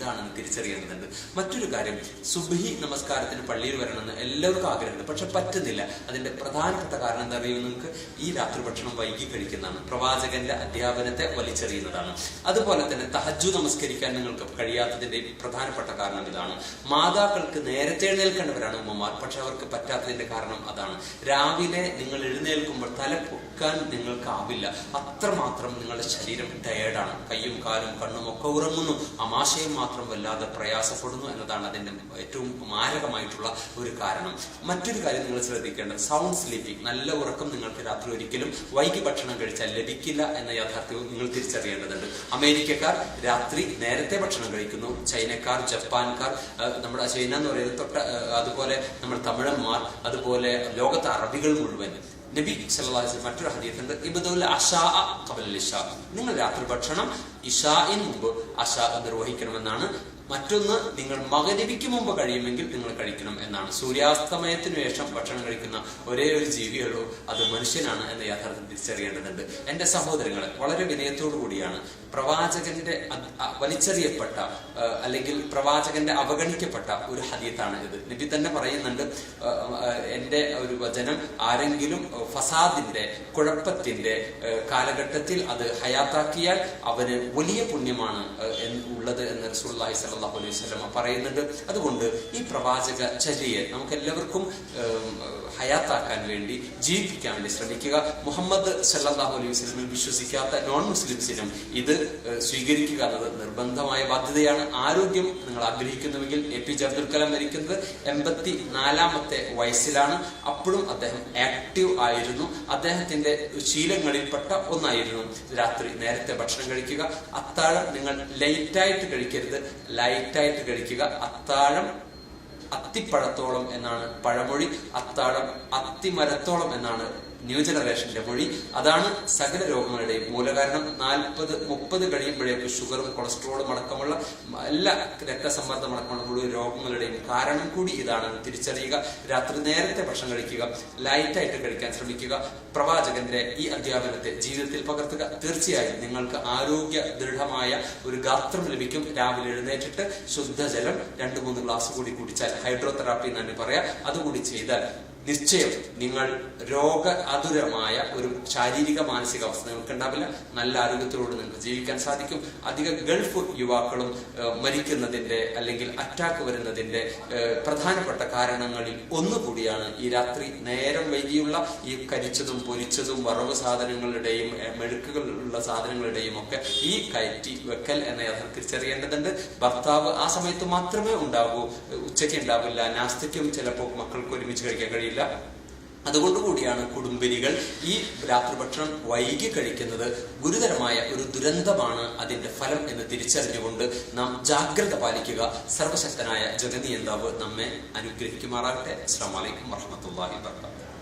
എന്താണെന്ന് തിരിച്ചറിയേണ്ടതുണ്ട്. മറ്റൊരു കാര്യം, സുബ്ഹി നമസ്കാരത്തിന് പള്ളിയിൽ വരണമെന്ന് എല്ലാവർക്കും ആഗ്രഹമുണ്ട്, പക്ഷെ പറ്റുന്നില്ല. അതിന്റെ പ്രധാനപ്പെട്ട കാരണം എന്താ അറിയുമോ നിങ്ങൾക്ക്? ഈ രാത്രി ഭക്ഷണം വൈകി കഴിക്കുന്നതാണ്, പ്രവാചകന്റെ അധ്യാപനത്തെ വലിച്ചെറിയുന്നതാണ്. അതുപോലെ തന്നെ തഹജ്ജുദ് നമസ്കരിക്കാൻ നിങ്ങൾക്ക് കഴിയാത്തതിന്റെ പ്രധാനപ്പെട്ട കാരണം ഇതാണ്. മാതാക്കൾക്ക് നേരത്തെ എഴുന്നേൽക്കേണ്ടവരാണ് ഉമ്മമാർ, പക്ഷെ അവർക്ക് പറ്റാത്തതിന്റെ കാരണം അതാണ്. രാവിലെ നിങ്ങൾ എഴുന്നേൽക്കുമ്പോൾ തല പൊക്കാൻ നിങ്ങൾക്കാവില്ല, അത്രമാത്രം നിങ്ങളുടെ ശരീരം ടയേർഡാണ്. കയ്യും കാലും കണ്ണും ഒക്കെ ഉറങ്ങുന്നു, ആമാശയം മാത്രം വല്ലാതെ പ്രയാസപ്പെടുന്നു എന്നതാണ് അതിന്റെ ഏറ്റവും മാരകമായിട്ടുള്ള ഒരു കാരണം. മറ്റൊരു കാര്യം നിങ്ങൾ ശ്രദ്ധിക്കേണ്ടത് സൗണ്ട് സ്ലീപ്പിംഗ്, നല്ല ഉറക്കം നിങ്ങൾക്ക് രാത്രി ഒരിക്കലും വൈകി ഭക്ഷണം കഴിച്ചാൽ ലഭിക്കില്ല എന്ന യാഥാർത്ഥ്യവും നിങ്ങൾ തിരിച്ചറിയേണ്ടതുണ്ട്. അമേരിക്കക്കാർ രാത്രി നേരത്തെ ഭക്ഷണം കഴിക്കുന്നു, ചൈനക്കാർ, ജപ്പാൻകാർ, നമ്മുടെ ചൈന എന്ന് പറയുന്നത് അതുപോലെ നമ്മൾ തമിഴന്മാർ, അതുപോലെ ലോകത്തെ അറബികൾ മുഴുവൻ. നബി സല്ലല്ലാഹു അലൈഹി വസല്ലം മറ്റൊരു ഹദീസുണ്ട്, ഇബ്ദുൽ അശാ ഖബല ഇശാ, നിങ്ങൾ രാത്രി ഭക്ഷണം ഇശാഇന് മുമ്പ് അശാ നിർവഹിക്കണമെന്നാണ്. മറ്റൊന്ന്, നിങ്ങൾ മഗ്‌രിബിക്ക് മുമ്പ് കഴിയുമെങ്കിൽ നിങ്ങൾ കഴിക്കണം എന്നാണ്. സൂര്യാസ്തമയത്തിനു ശേഷം ഭക്ഷണം കഴിക്കുന്ന ഒരേ ഒരു ജീവിയുള്ളൂ, അത് മനുഷ്യനാണ് എന്ന യാഥാർത്ഥ്യം തിരിച്ചറിയേണ്ടതുണ്ട്. എന്റെ സഹോദരങ്ങളെ, വളരെ വിനയത്തോടു കൂടിയാണ് പ്രവാചകന്റെ വലിച്ചെറിയപ്പെട്ട അല്ലെങ്കിൽ പ്രവാചകന്റെ അവഗണിക്കപ്പെട്ട ഒരു ഹദീത്താണ് ഇത്. നബി തന്നെ പറയുന്നുണ്ട്, എന്റെ ഒരു വചനം ആരെങ്കിലും ഫസാദിന്റെ, കുഴപ്പത്തിന്റെ കാലഘട്ടത്തിൽ അത് ഹയാത്താക്കിയാൽ അവന് വലിയ പുണ്യമാണ് ഉള്ളത് എന്ന് റസൂലുള്ളാഹി സ്വല്ലല്ലാഹു അലൈഹി വസല്ലം പറയുന്നുണ്ട്. അതുകൊണ്ട് ഈ പ്രവാചക ചര്യയെ നമുക്ക് എല്ലാവർക്കും ഹയാത്താക്കാൻ വേണ്ടി, ജീവിപ്പിക്കാൻ വേണ്ടി ശ്രമിക്കുക. മുഹമ്മദ് സല്ലല്ലാഹു അലൈഹി വസല്ലമിൽ വിശ്വസിക്കാത്ത നോൺ മുസ്ലിംസിനും ഇത് സ്വീകരിക്കുക എന്നത് നിർബന്ധമായ ബാധ്യതയാണ്. ആരോഗ്യം നിങ്ങൾ ആഗ്രഹിക്കുന്നുവെങ്കിൽ APJ അബ്ദുൽ കലാം മരിക്കുന്നത് 84-ാമത്തെ വയസ്സിലാണ്. അപ്പോഴും അദ്ദേഹം ആക്റ്റീവ് ആയിരുന്നു. അദ്ദേഹത്തിന്റെ ശീലങ്ങളിൽപ്പെട്ട ഒന്നായിരുന്നു രാത്രി നേരത്തെ ഭക്ഷണം കഴിക്കുക. അത്താഴം നിങ്ങൾ ലൈറ്റായിട്ട് കഴിക്കരുത്, ലൈറ്റായിട്ട് കഴിക്കുക. അത്താഴം അത്തിപ്പഴത്തോളം എന്നാണ് പഴമൊഴി, അത്താഴം അത്തിമരത്തോളം എന്നാണ് ന്യൂ ജനറേഷന്റെ മൊഴി. അതാണ് സകല രോഗങ്ങളുടെയും മൂലകാരണം. 40-30 കഴിയുമ്പോഴേക്ക് ഷുഗറും കൊളസ്ട്രോളും അടക്കമുള്ള എല്ലാ രക്തസമ്മർദ്ദം അടക്കമുള്ള മുഴുവൻ രോഗങ്ങളുടെയും കാരണം കൂടി ഇതാണ്. തിരിച്ചറിയുക. രാത്രി നേരത്തെ ഭക്ഷണം കഴിക്കുക, ലൈറ്റായിട്ട് കഴിക്കാൻ ശ്രമിക്കുക. പ്രവാചകന്റെ ഈ അധ്യാപനത്തെ ജീവിതത്തിൽ പകർത്തുക. തീർച്ചയായും നിങ്ങൾക്ക് ആരോഗ്യ ദൃഢമായ ഒരു ഗാത്രം ലഭിക്കും. രാവിലെ എഴുന്നേറ്റിട്ട് ശുദ്ധജലം 2-3 ഗ്ലാസ് കൂടി കുടിച്ചാൽ, ഹൈഡ്രോതെറാപ്പി എന്നാണ് പറയാ, അതുകൂടി ചെയ്താൽ നിശ്ചയം നിങ്ങൾ രോഗാതുരമായ ഒരു ശാരീരിക മാനസിക അവസ്ഥ നിങ്ങൾക്ക് ഉണ്ടാവില്ല. നല്ല ആരോഗ്യത്തോട് നിങ്ങൾക്ക് ജീവിക്കാൻ സാധിക്കും. അധിക ഗൾഫ് യുവാക്കളും മരിക്കുന്നതിന്റെ അല്ലെങ്കിൽ അറ്റാക്ക് വരുന്നതിന്റെ പ്രധാനപ്പെട്ട കാരണങ്ങളിൽ ഒന്നുകൂടിയാണ് ഈ രാത്രി നേരം വൈകിയുള്ള ഈ കരിച്ചതും പൊരിച്ചതും വറവ് സാധനങ്ങളുടെയും മെഴുക്കുകളുള്ള സാധനങ്ങളുടെയും ഒക്കെ ഈ കയറ്റി വെക്കൽ എന്ന യാഥാർത്ഥ്യം തിരിച്ചറിയേണ്ടതുണ്ട്. ഭർത്താവ് ആ സമയത്ത് മാത്രമേ ഉണ്ടാകൂ, ഉച്ചയ്ക്ക് ഉണ്ടാവില്ല. നാസ്തിക്കും ചിലപ്പോൾ മക്കൾക്ക് ഒരുമിച്ച് കഴിക്കാൻ കഴിയില്ല. അതുകൊണ്ടുകൂടിയാണ് കുടുംബിനികൾ ഈ രാത്രി ഭക്ഷണം വൈകി കഴിക്കുന്നത് ഗുരുതരമായ ഒരു ദുരന്തമാണ് അതിന്റെ ഫലം എന്ന് തിരിച്ചറിഞ്ഞുകൊണ്ട് നാം ജാഗ്രത പാലിക്കുക. സർവശക്തനായ ജഗന്നിയന്താവ് നമ്മെ അനുഗ്രഹിക്കുമാറാകട്ടെ. അസ്സലാമു അലൈക്കും വറഹ്മത്തുള്ളാഹി വബറകാതുഹു.